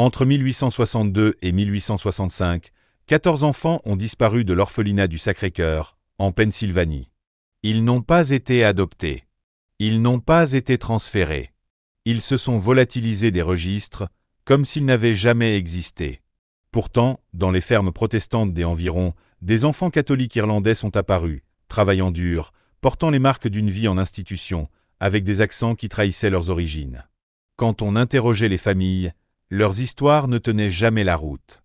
Entre 1862 et 1865, 14 enfants ont disparu de l'orphelinat du Sacré-Cœur, en Pennsylvanie. Ils n'ont pas été adoptés. Ils n'ont pas été transférés. Ils se sont volatilisés des registres, comme s'ils n'avaient jamais existé. Pourtant, dans les fermes protestantes des environs, des enfants catholiques irlandais sont apparus, travaillant dur, portant les marques d'une vie en institution, avec des accents qui trahissaient leurs origines. Quand on interrogeait les familles, leurs histoires ne tenaient jamais la route.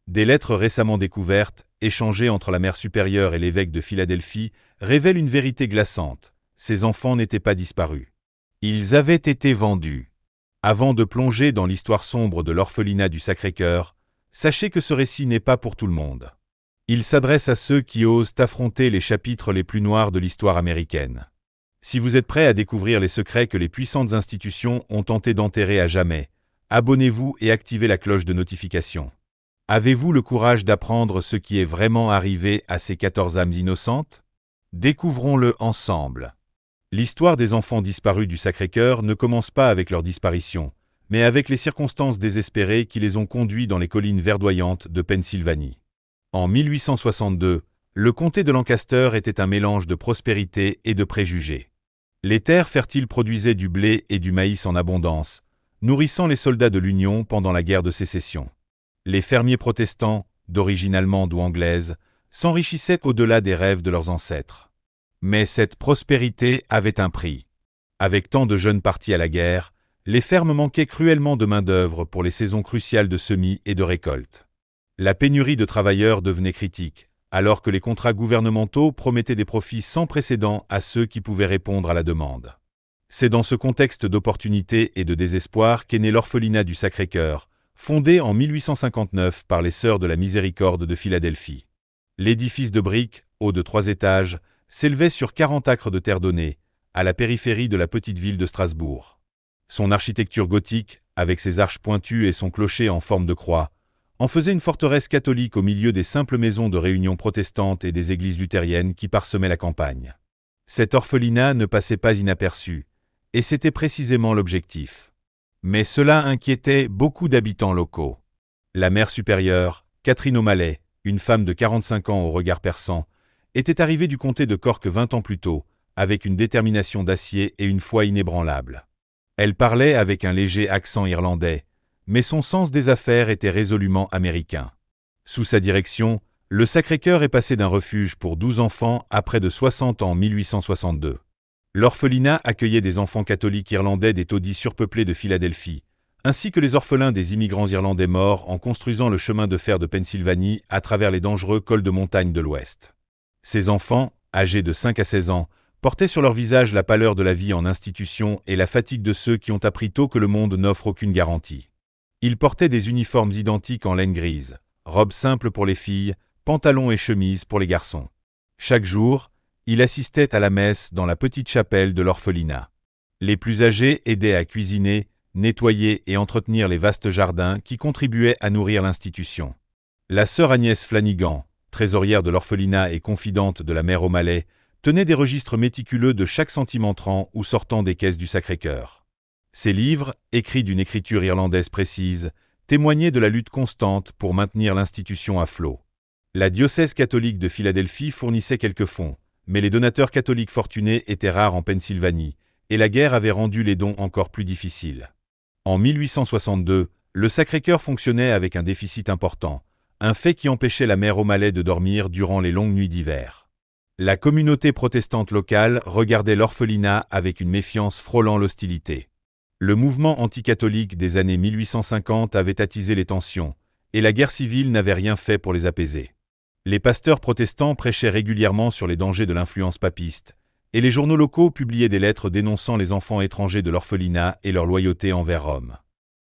Des lettres récemment découvertes, échangées entre la mère supérieure et l'évêque de Philadelphie, révèlent une vérité glaçante. Ces enfants n'étaient pas disparus. Ils avaient été vendus. Avant de plonger dans l'histoire sombre de l'orphelinat du Sacré-Cœur, sachez que ce récit n'est pas pour tout le monde. Il s'adresse à ceux qui osent affronter les chapitres les plus noirs de l'histoire américaine. Si vous êtes prêts à découvrir les secrets que les puissantes institutions ont tenté d'enterrer à jamais, abonnez-vous et activez la cloche de notification. Avez-vous le courage d'apprendre ce qui est vraiment arrivé à ces 14 âmes innocentes? Découvrons-le ensemble. L'histoire des enfants disparus du Sacré-Cœur ne commence pas avec leur disparition, mais avec les circonstances désespérées qui les ont conduits dans les collines verdoyantes de Pennsylvanie. En 1862, le comté de Lancaster était un mélange de prospérité et de préjugés. Les terres fertiles produisaient du blé et du maïs en abondance, nourrissant les soldats de l'Union pendant la guerre de sécession. Les fermiers protestants, d'origine allemande ou anglaise, s'enrichissaient au-delà des rêves de leurs ancêtres. Mais cette prospérité avait un prix. Avec tant de jeunes partis à la guerre, les fermes manquaient cruellement de main-d'œuvre pour les saisons cruciales de semis et de récoltes. La pénurie de travailleurs devenait critique, alors que les contrats gouvernementaux promettaient des profits sans précédent à ceux qui pouvaient répondre à la demande. C'est dans ce contexte d'opportunité et de désespoir qu'est né l'orphelinat du Sacré-Cœur, fondé en 1859 par les Sœurs de la Miséricorde de Philadelphie. L'édifice de briques, haut de 3 étages, s'élevait sur 40 acres de terre donnée, à la périphérie de la petite ville de Strasbourg. Son architecture gothique, avec ses arches pointues et son clocher en forme de croix, en faisait une forteresse catholique au milieu des simples maisons de réunion protestantes et des églises luthériennes qui parsemaient la campagne. Cet orphelinat ne passait pas inaperçu, et c'était précisément l'objectif. Mais cela inquiétait beaucoup d'habitants locaux. La mère supérieure, Catherine O'Malley, une femme de 45 ans au regard perçant, était arrivée du comté de Cork 20 ans plus tôt, avec une détermination d'acier et une foi inébranlable. Elle parlait avec un léger accent irlandais, mais son sens des affaires était résolument américain. Sous sa direction, le Sacré-Cœur est passé d'un refuge pour 12 enfants à près de 60 en 1862. L'orphelinat accueillait des enfants catholiques irlandais des taudis surpeuplés de Philadelphie, ainsi que les orphelins des immigrants irlandais morts en construisant le chemin de fer de Pennsylvanie à travers les dangereux cols de montagne de l'Ouest. Ces enfants, âgés de 5 à 16 ans, portaient sur leur visage la pâleur de la vie en institution et la fatigue de ceux qui ont appris tôt que le monde n'offre aucune garantie. Ils portaient des uniformes identiques en laine grise, robes simples pour les filles, pantalons et chemises pour les garçons. Chaque jour, ils assistaient à la messe dans la petite chapelle de l'orphelinat. Les plus âgés aidaient à cuisiner, nettoyer et entretenir les vastes jardins qui contribuaient à nourrir l'institution. La sœur Agnès Flanigan, trésorière de l'orphelinat et confidente de la mère O'Malley, tenait des registres méticuleux de chaque centime entrant ou sortant des caisses du Sacré-Cœur. Ces livres, écrits d'une écriture irlandaise précise, témoignaient de la lutte constante pour maintenir l'institution à flot. La diocèse catholique de Philadelphie fournissait quelques fonds, mais les donateurs catholiques fortunés étaient rares en Pennsylvanie, et la guerre avait rendu les dons encore plus difficiles. En 1862, le Sacré-Cœur fonctionnait avec un déficit important, un fait qui empêchait la mère O'Malley de dormir durant les longues nuits d'hiver. La communauté protestante locale regardait l'orphelinat avec une méfiance frôlant l'hostilité. Le mouvement anticatholique des années 1850 avait attisé les tensions, et la guerre civile n'avait rien fait pour les apaiser. Les pasteurs protestants prêchaient régulièrement sur les dangers de l'influence papiste, et les journaux locaux publiaient des lettres dénonçant les enfants étrangers de l'orphelinat et leur loyauté envers Rome.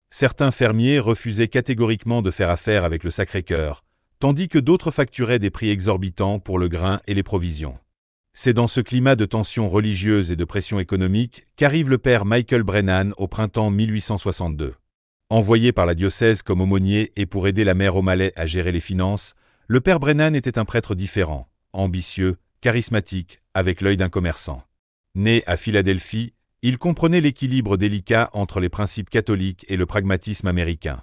Certains fermiers refusaient catégoriquement de faire affaire avec le Sacré-Cœur, tandis que d'autres facturaient des prix exorbitants pour le grain et les provisions. C'est dans ce climat de tensions religieuses et de pression économique qu'arrive le père Michael Brennan au printemps 1862. Envoyé par la diocèse comme aumônier et pour aider la mère O'Malley à gérer les finances, le père Brennan était un prêtre différent, ambitieux, charismatique, avec l'œil d'un commerçant. Né à Philadelphie, il comprenait l'équilibre délicat entre les principes catholiques et le pragmatisme américain.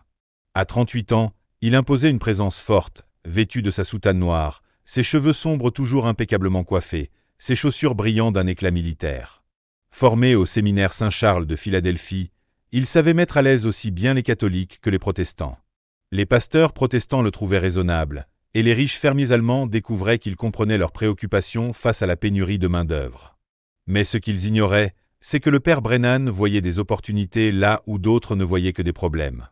À 38 ans, il imposait une présence forte, vêtu de sa soutane noire, ses cheveux sombres toujours impeccablement coiffés, ses chaussures brillant d'un éclat militaire. Formé au séminaire Saint-Charles de Philadelphie, il savait mettre à l'aise aussi bien les catholiques que les protestants. Les pasteurs protestants le trouvaient raisonnable, et les riches fermiers allemands découvraient qu'il comprenait leurs préoccupations face à la pénurie de main-d'œuvre. Mais ce qu'ils ignoraient, c'est que le père Brennan voyait des opportunités là où d'autres ne voyaient que des problèmes.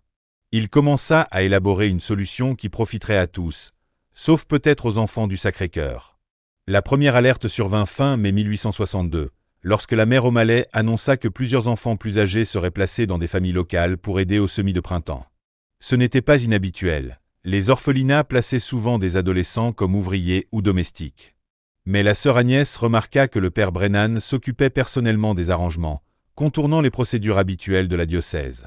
Il commença à élaborer une solution qui profiterait à tous, sauf peut-être aux enfants du Sacré-Cœur. La première alerte survint fin mai 1862, lorsque la mère O'Malley annonça que plusieurs enfants plus âgés seraient placés dans des familles locales pour aider aux semis de printemps. Ce n'était pas inhabituel. Les orphelinats plaçaient souvent des adolescents comme ouvriers ou domestiques. Mais la sœur Agnès remarqua que le père Brennan s'occupait personnellement des arrangements, contournant les procédures habituelles de la diocèse.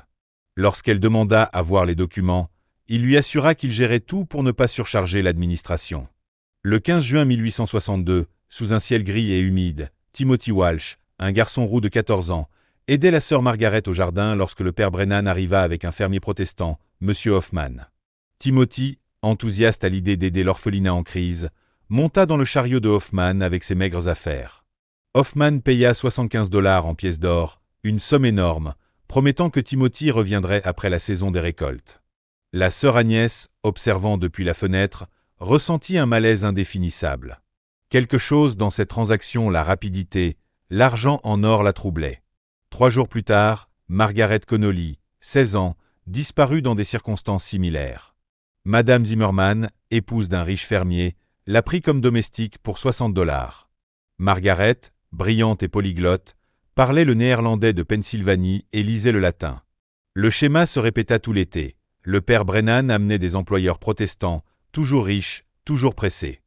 Lorsqu'elle demanda à voir les documents, il lui assura qu'il gérait tout pour ne pas surcharger l'administration. Le 15 juin 1862, sous un ciel gris et humide, Timothy Walsh, un garçon roux de 14 ans, aidait la sœur Margaret au jardin lorsque le père Brennan arriva avec un fermier protestant, M. Hoffman. Timothy, enthousiaste à l'idée d'aider l'orphelinat en crise, monta dans le chariot de Hoffman avec ses maigres affaires. Hoffman paya 75 $ en pièces d'or, une somme énorme, promettant que Timothy reviendrait après la saison des récoltes. La sœur Agnès, observant depuis la fenêtre, ressentit un malaise indéfinissable. Quelque chose dans cette transaction, la rapidité, l'argent en or la troublait. 3 jours plus tard, Margaret Connolly, 16 ans, disparut dans des circonstances similaires. Madame Zimmerman, épouse d'un riche fermier, la prit comme domestique pour 60 $. Margaret, brillante et polyglotte, parlait le néerlandais de Pennsylvanie et lisait le latin. Le schéma se répéta tout l'été. Le père Brennan amenait des employeurs protestants, toujours riches, toujours pressés.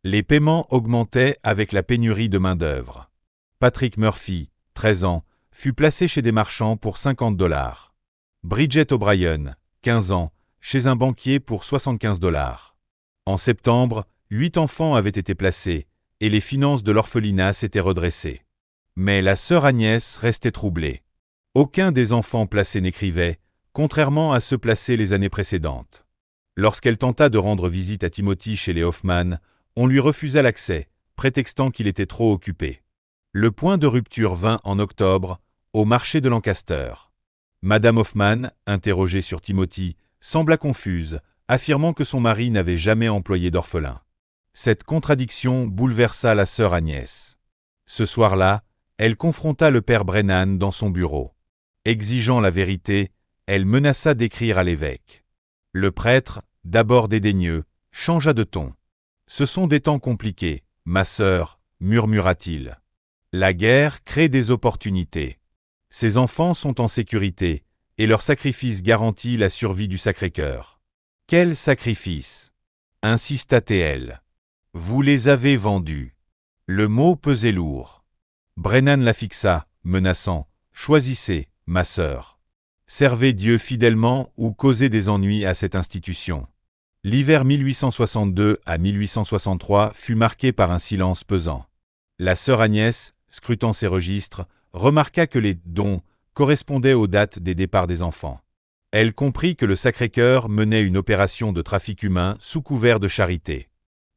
Les paiements augmentaient avec la pénurie de main-d'œuvre. Patrick Murphy, 13 ans, fut placé chez des marchands pour 50 $. Bridget O'Brien, 15 ans, chez un banquier pour 75 $. En septembre, 8 enfants avaient été placés, et les finances de l'orphelinat s'étaient redressées. Mais la sœur Agnès restait troublée. Aucun des enfants placés n'écrivait, contrairement à ceux placés les années précédentes. Lorsqu'elle tenta de rendre visite à Timothy chez les Hoffman, on lui refusa l'accès, prétextant qu'il était trop occupé. Le point de rupture vint en octobre, au marché de Lancaster. Madame Hoffman, interrogée sur Timothy, sembla confuse, affirmant que son mari n'avait jamais employé d'orphelin. Cette contradiction bouleversa la sœur Agnès. Ce soir-là, elle confronta le père Brennan dans son bureau. Exigeant la vérité, elle menaça d'écrire à l'évêque. Le prêtre, d'abord dédaigneux, changea de ton. « Ce sont des temps compliqués, ma sœur, murmura-t-il. La guerre crée des opportunités. Ces enfants sont en sécurité, et leur sacrifice garantit la survie du Sacré-Cœur. Quel sacrifice » insista-t-elle. « Vous les avez vendus. » Le mot pesait lourd. Brennan la fixa, menaçant. « Choisissez, ma sœur. Servez Dieu fidèlement ou causez des ennuis à cette institution. » L'hiver 1862 à 1863 fut marqué par un silence pesant. La sœur Agnès, scrutant ses registres, remarqua que les « dons » correspondaient aux dates des départs des enfants. Elle comprit que le Sacré-Cœur menait une opération de trafic humain sous couvert de charité.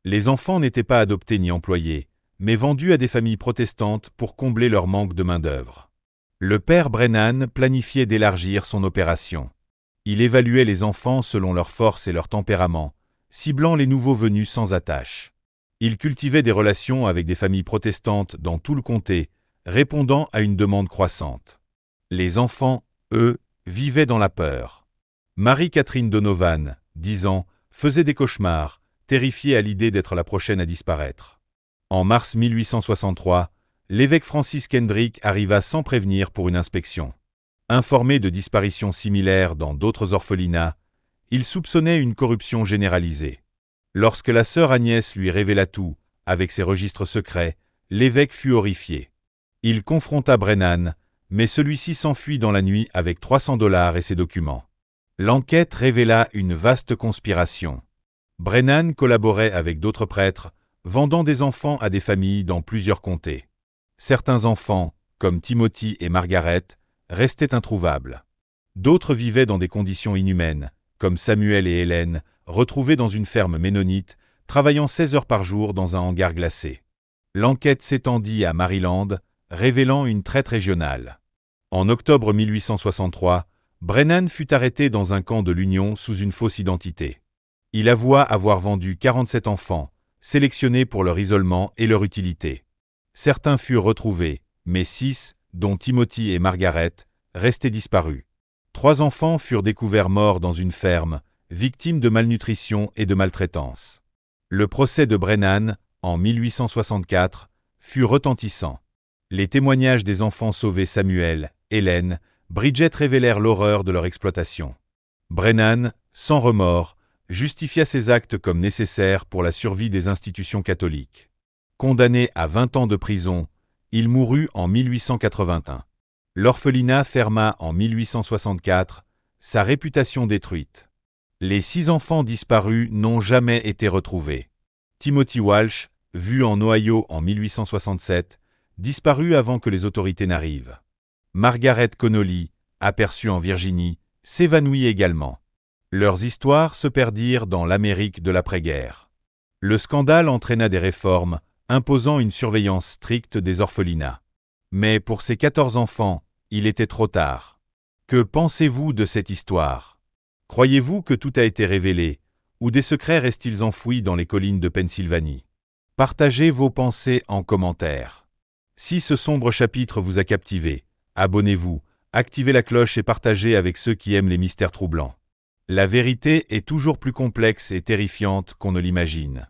Les enfants n'étaient pas adoptés ni employés, mais vendus à des familles protestantes pour combler leur manque de main-d'œuvre. Le père Brennan planifiait d'élargir son opération. Il évaluait les enfants selon leur force et leur tempérament, ciblant les nouveaux venus sans attache. Il cultivait des relations avec des familles protestantes dans tout le comté, répondant à une demande croissante. Les enfants, eux, vivaient dans la peur. Marie-Catherine Donovan, 10 ans, faisait des cauchemars, terrifiée à l'idée d'être la prochaine à disparaître. En mars 1863, l'évêque Francis Kendrick arriva sans prévenir pour une inspection. Informé de disparitions similaires dans d'autres orphelinats, il soupçonnait une corruption généralisée. Lorsque la sœur Agnès lui révéla tout, avec ses registres secrets, l'évêque fut horrifié. Il confronta Brennan, mais celui-ci s'enfuit dans la nuit avec 300 $ et ses documents. L'enquête révéla une vaste conspiration. Brennan collaborait avec d'autres prêtres, vendant des enfants à des familles dans plusieurs comtés. Certains enfants, comme Timothy et Margaret, restaient introuvables. D'autres vivaient dans des conditions inhumaines, comme Samuel et Hélène, retrouvés dans une ferme ménonite, travaillant 16 heures par jour dans un hangar glacé. L'enquête s'étendit à Maryland, révélant une traite régionale. En octobre 1863, Brennan fut arrêté dans un camp de l'Union sous une fausse identité. Il avoua avoir vendu 47 enfants, sélectionnés pour leur isolement et leur utilité. Certains furent retrouvés, mais 6, dont Timothy et Margaret, restaient disparus. 3 enfants furent découverts morts dans une ferme, victimes de malnutrition et de maltraitance. Le procès de Brennan, en 1864, fut retentissant. Les témoignages des enfants sauvés Samuel, Hélène, Bridget révélèrent l'horreur de leur exploitation. Brennan, sans remords, justifia ses actes comme nécessaires pour la survie des institutions catholiques. Condamné à 20 ans de prison, il mourut en 1881. L'orphelinat ferma en 1864, sa réputation détruite. Les 6 enfants disparus n'ont jamais été retrouvés. Timothy Walsh, vu en Ohio en 1867, disparut avant que les autorités n'arrivent. Margaret Connolly, aperçue en Virginie, s'évanouit également. Leurs histoires se perdirent dans l'Amérique de l'après-guerre. Le scandale entraîna des réformes, imposant une surveillance stricte des orphelinats. Mais pour ces 14 enfants, il était trop tard. Que pensez-vous de cette histoire? Croyez-vous que tout a été révélé, ou des secrets restent-ils enfouis dans les collines de Pennsylvanie? Partagez vos pensées en commentaire. Si ce sombre chapitre vous a captivé, abonnez-vous, activez la cloche et partagez avec ceux qui aiment les mystères troublants. La vérité est toujours plus complexe et terrifiante qu'on ne l'imagine.